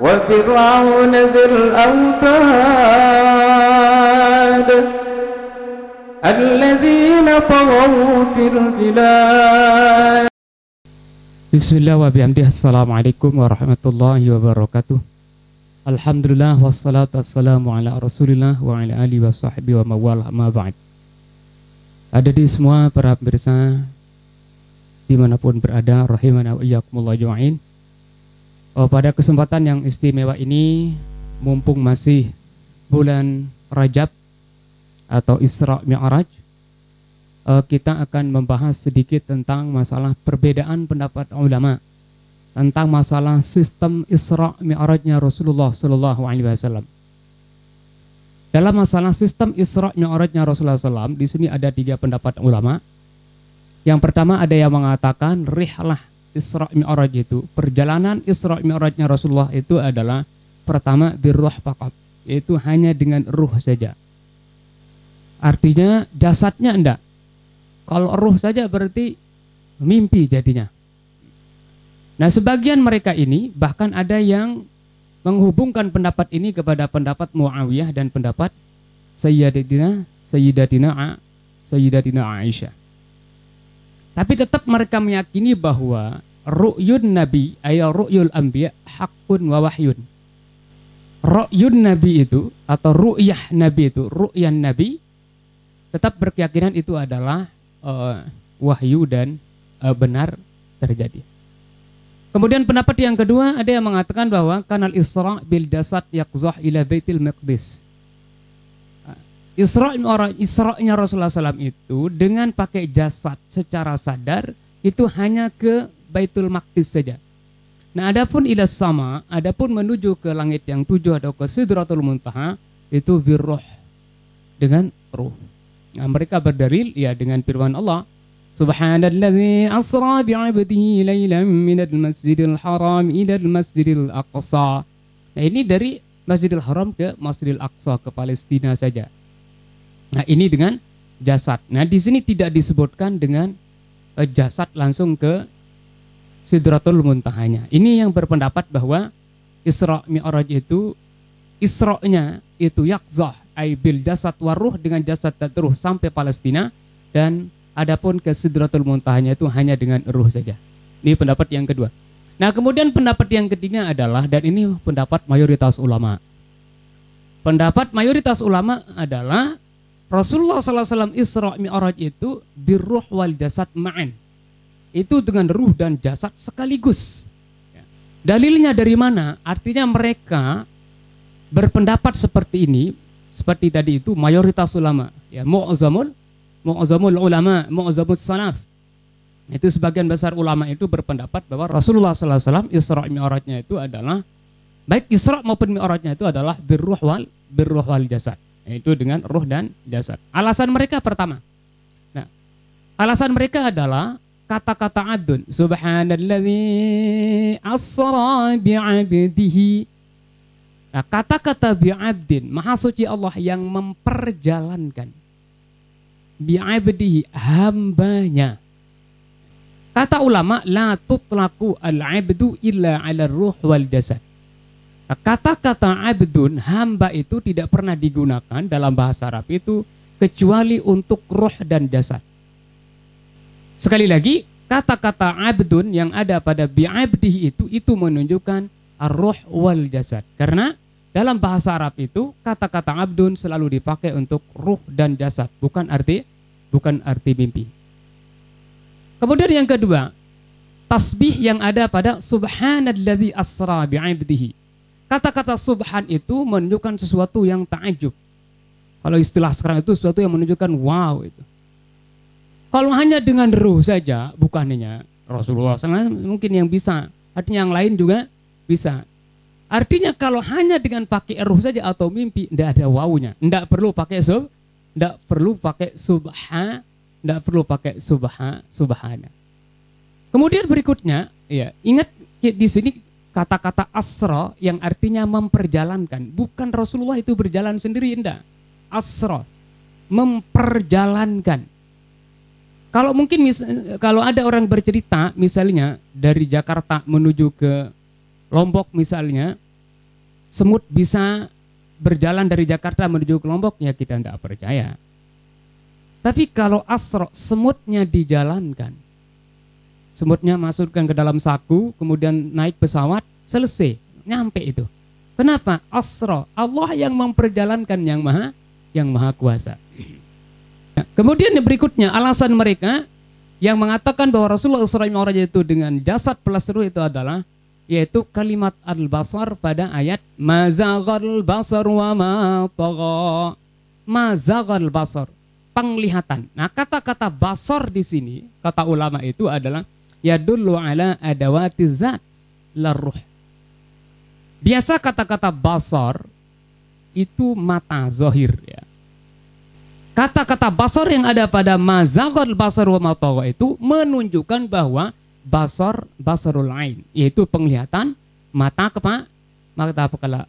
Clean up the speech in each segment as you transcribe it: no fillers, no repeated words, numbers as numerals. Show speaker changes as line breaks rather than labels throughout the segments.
وفرعون ذي الأوتاد الذين طغوا في البلاد.
Bismillah wa bihamdihi. Assalamualaikum warahmatullahi wabarakatuh. Alhamdulillah wassalatu wassalamu ala rasulillah wa ala alihi wa sahbihi wa mawala amma ba'd. Ada di semua para pemirsa dimanapun berada, rahimana wa iyyakumullah ajma'in. Pada kesempatan yang istimewa ini, mumpung masih bulan Rajab atau Isra Mi'raj, kita akan membahas sedikit tentang masalah perbedaan pendapat ulama tentang masalah sistem Isra Mi'rajnya Rasulullah Sallallahu Alaihi Wasallam. Dalam masalah sistem Isra Mi'rajnya Rasulullah SAW, di sini ada 3 pendapat ulama. Yang pertama, ada yang mengatakan rihlah Isra Mi'raj itu, perjalanan Isra Mi'rajnya Rasulullah itu adalah pertama birruh faqat, yaitu hanya dengan ruh saja. Artinya jasadnya enggak. Kalau ruh saja berarti mimpi jadinya. Nah, sebagian mereka ini bahkan ada yang menghubungkan pendapat ini kepada pendapat Muawiyah dan pendapat Sayyidatina Aisyah. Tapi tetap mereka meyakini bahwa ru'yun nabi ayat ru'yul anbiya haqqun wa wahyun. Ru'yun nabi itu atau ru'yah nabi itu, ru'yan nabi, tetap berkeyakinan itu adalah wahyu dan benar terjadi. Kemudian pendapat yang kedua, ada yang mengatakan bahwa kanal Isra bil jasad yaqzah ila Baitul Maqdis. Isra'nya Rasulullah SAW itu dengan pakai jasad secara sadar itu hanya ke Baitul Maqdis saja. Nah, adapun ila sama, adapun menuju ke langit yang 7 atau ke Sidratul Muntaha itu birruh, dengan ruh. Nah, mereka berdalil ya dengan firman Allah, Subhanalladzi asra bi'abdihi lailan minal masjidil haram ilal masjidil aqsa. Nah, ini dari Masjidil Haram ke Masjidil Aqsa, ke Palestina saja. Nah, ini dengan jasad. Nah, di sini tidak disebutkan dengan jasad langsung ke Sidratul Muntahanya. Ini yang berpendapat bahwa Isra Mi'raj itu, Isra-nya itu yaqzah ay bil jasad waruh, dengan jasad dan ruh sampai Palestina, dan adapun ke Sidratul Muntahanya itu hanya dengan ruh saja. Ini pendapat yang kedua. Nah, kemudian pendapat yang ketiga adalah, dan ini pendapat mayoritas ulama. Pendapat mayoritas ulama adalah Rasulullah SAW Isra Mi'raj itu birruh wal jasad ma'an. Itu dengan ruh dan jasad sekaligus. Dalilnya dari mana? Artinya mereka berpendapat seperti ini, seperti tadi itu mayoritas ulama. Ya, mu'azamul ulama, mu'azamus salaf. Itu sebagian besar ulama itu berpendapat bahwa Rasulullah SAW Isra Mi'rajnya itu adalah, baik Isra maupun Mi'rajnya itu adalah birruh wal jasad. Yaitu dengan ruh dan jasad. Alasan mereka pertama. Nah, alasan mereka adalah kata-kata abdun. Subhanalladzi asra bi'abdihi. Nah, kata-kata bi'abdin, maha suci Allah yang memperjalankan. Bi'abdihi, hambanya. Kata ulama, la tutlaqu al-abdu illa ala ruh wal jasad. Kata-kata abdun, hamba itu tidak pernah digunakan dalam bahasa Arab itu kecuali untuk ruh dan jasad. Sekali lagi, kata-kata abdun yang ada pada bi'abdihi itu menunjukkan ar-ruh wal jasad. Karena dalam bahasa Arab itu kata-kata abdun selalu dipakai untuk ruh dan jasad, bukan arti mimpi. Kemudian yang kedua, tasbih yang ada pada subhanalladzi asra bi'abdihi. Kata-kata subhan itu menunjukkan sesuatu yang ta'ajub. Kalau istilah sekarang itu sesuatu yang menunjukkan wow itu. Kalau hanya dengan ruh saja, bukan hanya Rasulullah SAW mungkin yang bisa, artinya yang lain juga bisa. Artinya kalau hanya dengan pakai ruh saja atau mimpi, tidak ada wawunya. Tidak perlu pakai subhana. Kemudian berikutnya, ya, ingat di sini kata-kata asra yang artinya memperjalankan. Bukan Rasulullah itu berjalan sendiri, enggak. Asra, memperjalankan. Kalau mungkin kalau ada orang bercerita misalnya dari Jakarta menuju ke Lombok misalnya, semut bisa berjalan dari Jakarta menuju ke Lombok, ya kita tidak percaya. Tapi kalau asra, semutnya dijalankan, semutnya masukkan ke dalam saku, kemudian naik pesawat, selesai, nyampe itu. Kenapa? Asra, Allah yang memperjalankan, yang maha kuasa. Kemudian yang berikutnya, alasan mereka yang mengatakan bahwa Rasulullah Isra Mi'raj itu dengan jasad plus ruh itu adalah, yaitu kalimat al-basar pada ayat mazaghal basar wa ma tagha. Mazaghal basar, penglihatan. Nah, kata-kata basar di sini, kata ulama itu adalah yadullu ala adawati zat larruh. Biasa kata-kata basar itu mata zahir, ya. Kata-kata basar yang ada pada mazaghal basar wa ma tagha itu menunjukkan bahwa basarul ain, yaitu penglihatan mata kepala,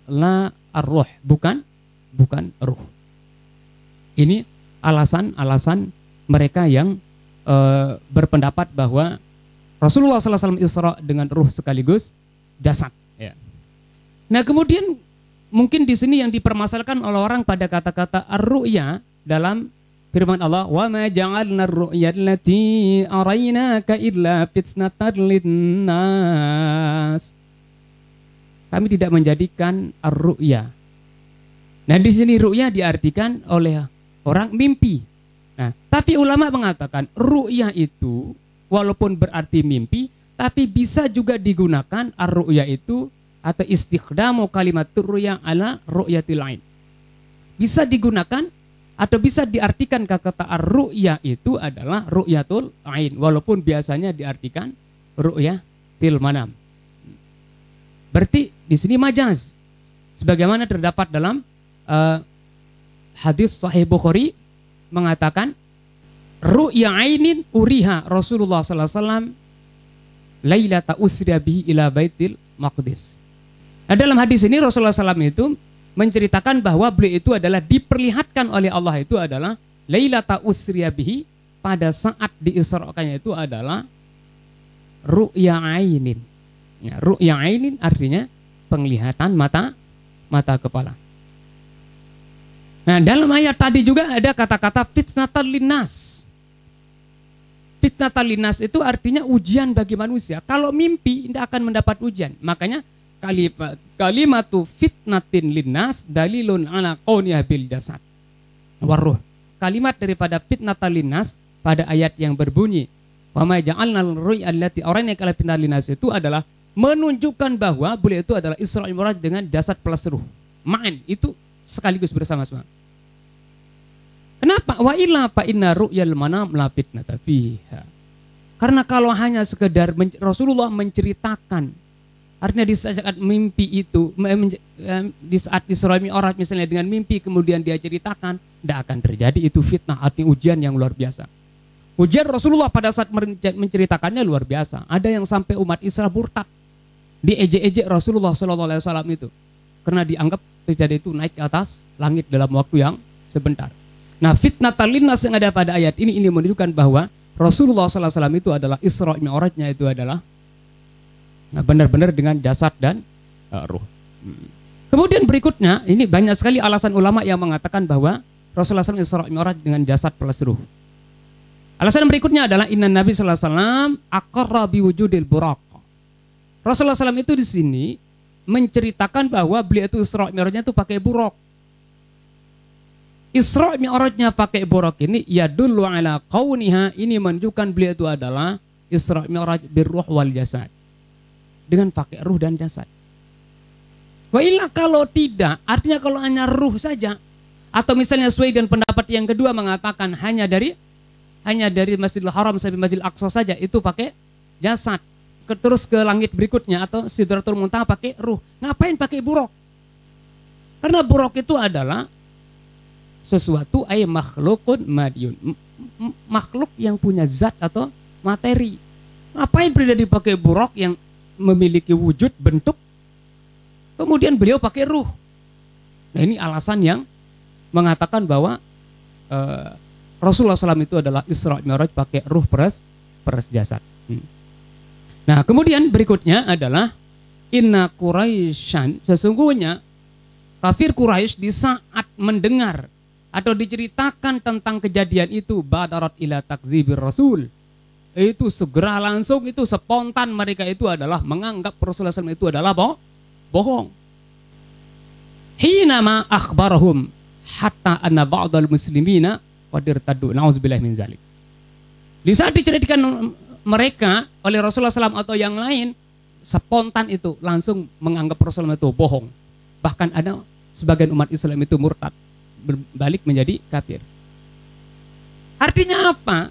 la ar-ruh, bukan ruh. Ini alasan mereka yang berpendapat bahwa Rasulullah SAW Isra dengan ruh sekaligus jasad. Ya. Nah, kemudian mungkin di sini yang dipermasalahkan oleh orang pada kata-kata ar-ru'ya dalam firman Allah, wa ma ja'alna ar-ru'ya allati araynaka illa fitnatan linnas. Kami tidak menjadikan ar-ru'ya. Nah, di sini ru'ya diartikan oleh orang mimpi. Nah, tapi ulama mengatakan ru'ya itu walaupun berarti mimpi, tapi bisa juga digunakan ar-ru'ya itu atau istikhdamu kalimatur ru'ya ala ru'yatil ain. Bisa digunakan atau bisa diartikan kata ar-ru'ya itu adalah ru'yatul ain, walaupun biasanya diartikan ru'ya fil manam. Berarti di sini majaz, sebagaimana terdapat dalam hadis Sahih Bukhari mengatakan ru'ya ainin uriha Rasulullah sallallahu alaihi wasallam lailata usriya bihi ila Baitil Maqdis. Nah, dalam hadis ini Rasulullah SAW itu menceritakan bahwa beliau itu adalah diperlihatkan oleh Allah itu adalah lailata usriya bihi, pada saat diisrakannya itu adalah ru'ya ainin. Ya, ru'ya ainin artinya penglihatan mata kepala. Nah, dalam ayat tadi juga ada kata-kata fitnatan linnas. Fitnatan linnas itu artinya ujian bagi manusia. Kalau mimpi tidak akan mendapat ujian. Makanya kalimatu fitnatin linnas dalilun ala qauniyah bil jasad waruh. Kalimat daripada fitnatan linnas pada ayat yang berbunyi wa ma ja'alna ar-ru'ya allati araynaka ala fitnatin linnas itu adalah menunjukkan bahwa beliau itu adalah Isra Mi'raj dengan jasad plus ruh. Ma'an itu sekaligus bersama-sama. Kenapa? Wa illa fa inna ru'yal manam la fitnata fiha. Karena kalau hanya sekedar Rasulullah menceritakan, artinya di saat mimpi itu, di saat Isra Mi'raj misalnya dengan mimpi kemudian dia ceritakan, tidak akan terjadi itu fitnah, artinya ujian yang luar biasa. Ujian Rasulullah pada saat menceritakannya luar biasa. Ada yang sampai umat Israel murtad, diejek-ejek Rasulullah SAW itu, karena dianggap terjadi itu naik ke atas langit dalam waktu yang sebentar. Nah, fitnatan linnas yang ada pada ayat ini menunjukkan bahwa Rasulullah SAW itu adalah Isra Mi'rajnya itu adalah benar-benar dengan jasad dan ruh. Kemudian berikutnya, ini banyak sekali alasan ulama yang mengatakan bahwa Rasulullah SAW Isra Mi'raj dengan jasad plus ruh. Alasan berikutnya adalah inna Nabi sallallahu alaihi wasallam aqarra biwujudil buraq. Rasulullah SAW itu di sini menceritakan bahwa beliau itu Isra Mi'rajnya itu pakai buraq. Isra Mi'rajnya pakai buraq ini yadullu ala qauniha, ini menunjukkan beliau itu adalah Isra Mi'raj birruh wal jasad, dengan pakai ruh dan jasad. Wa illa kalau tidak, artinya kalau hanya ruh saja, atau misalnya sesuai dengan pendapat yang kedua mengatakan hanya dari Masjidil Haram sampai Masjidil Aqsa saja itu pakai jasad, terus ke langit berikutnya atau Sidratul Muntaha pakai ruh. Ngapain pakai buraq? Karena buraq itu adalah sesuatu makhlukun madiyun, makhluk yang punya zat atau materi. Ngapain beliau dipakai buraq yang memiliki wujud bentuk, kemudian beliau pakai ruh? Nah, ini alasan yang mengatakan bahwa Rasulullah SAW itu adalah Isra Mi'raj pakai ruh plus jasad. Nah, kemudian berikutnya adalah inna Quraisyan, sesungguhnya kafir Quraisy di saat mendengar atau diceritakan tentang kejadian itu, badarat ila takzibir rasul, itu segera langsung, itu spontan mereka itu adalah menganggap Rasulullah SAW itu adalah bohong. Hinama akhbarahum hatta anna ba'dal muslimina qad irtaddu, na'udzubillahi min zalik. Di saat diceritakan mereka oleh Rasulullah SAW atau yang lain, spontan itu langsung menganggap Rasulullah itu bohong. Bahkan ada sebagian umat Islam itu murtad, berbalik menjadi kafir. Artinya apa?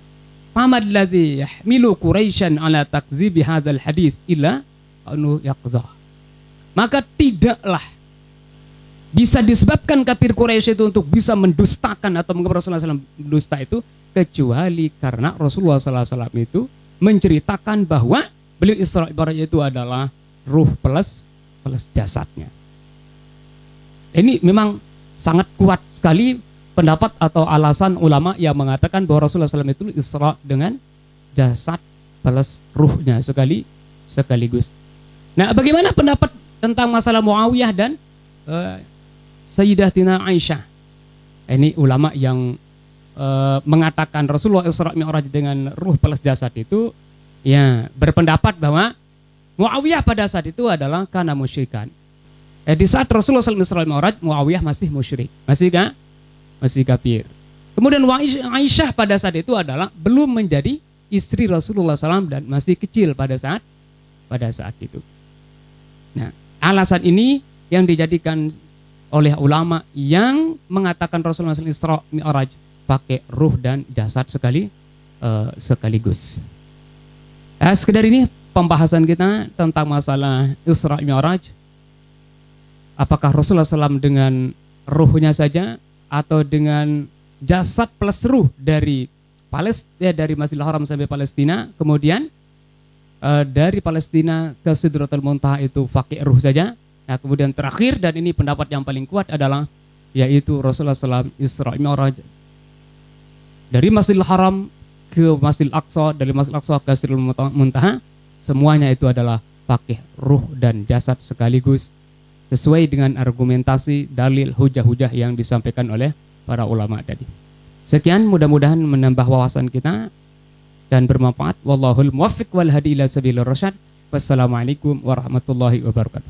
Famad ladzi yahmilu Quraisyan ala takdzibi hadzal hadis illa anu yaqzah. Maka tidaklah bisa disebabkan kafir Quraisy itu untuk bisa mendustakan atau menganggap Rasulullah SAW dusta itu, kecuali karena Rasulullah SAW itu menceritakan bahwa beliau Isra Mi'raj itu adalah ruh plus jasadnya. Ini memang sangat kuat sekali pendapat atau alasan ulama yang mengatakan bahwa Rasulullah SAW itu Isra dengan jasad plus ruhnya sekaligus. Nah, bagaimana pendapat tentang masalah Muawiyah dan Sayyidatina Aisyah? Ini ulama yang mengatakan Rasulullah Isra Mi'raj dengan ruh plus jasad itu, ya berpendapat bahwa Muawiyah pada saat itu adalah kana musyrikan. Di saat Rasulullah SAW Isra Mi'raj, Muawiyah masih musyrik, masih kafir. Kemudian Aisyah pada saat itu adalah belum menjadi istri Rasulullah SAW dan masih kecil pada saat itu. Nah, alasan ini yang dijadikan oleh ulama yang mengatakan Rasulullah SAW Isra Mi'raj pakai ruh dan jasad sekaligus. Sekedar ini pembahasan kita tentang masalah Isra Mi'raj. Apakah Rasulullah SAW dengan ruhnya saja atau dengan jasad plus ruh dari dari Masjidil Haram sampai Palestina, kemudian dari Palestina ke Sidratul Muntaha itu pakai ruh saja. Nah, kemudian terakhir, dan ini pendapat yang paling kuat adalah yaitu Rasulullah SAW Isra Mi'raj dari Masjidil Haram ke Masjidil Aqsa, dari Masjidil Aqsa ke Sidratul Muntaha, semuanya itu adalah pakai ruh dan jasad sekaligus, sesuai dengan argumentasi, dalil, hujah-hujah yang disampaikan oleh para ulama tadi. Sekian, mudah-mudahan menambah wawasan kita dan bermanfaat. Wallahul muwaffiq wal hadi ila sabilir rasyad. Wassalamualaikum warahmatullahi wabarakatuh.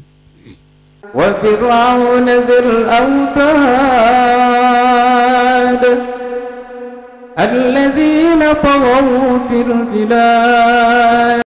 Wa fir'aun dzil autad alladzina taghaw fil bilad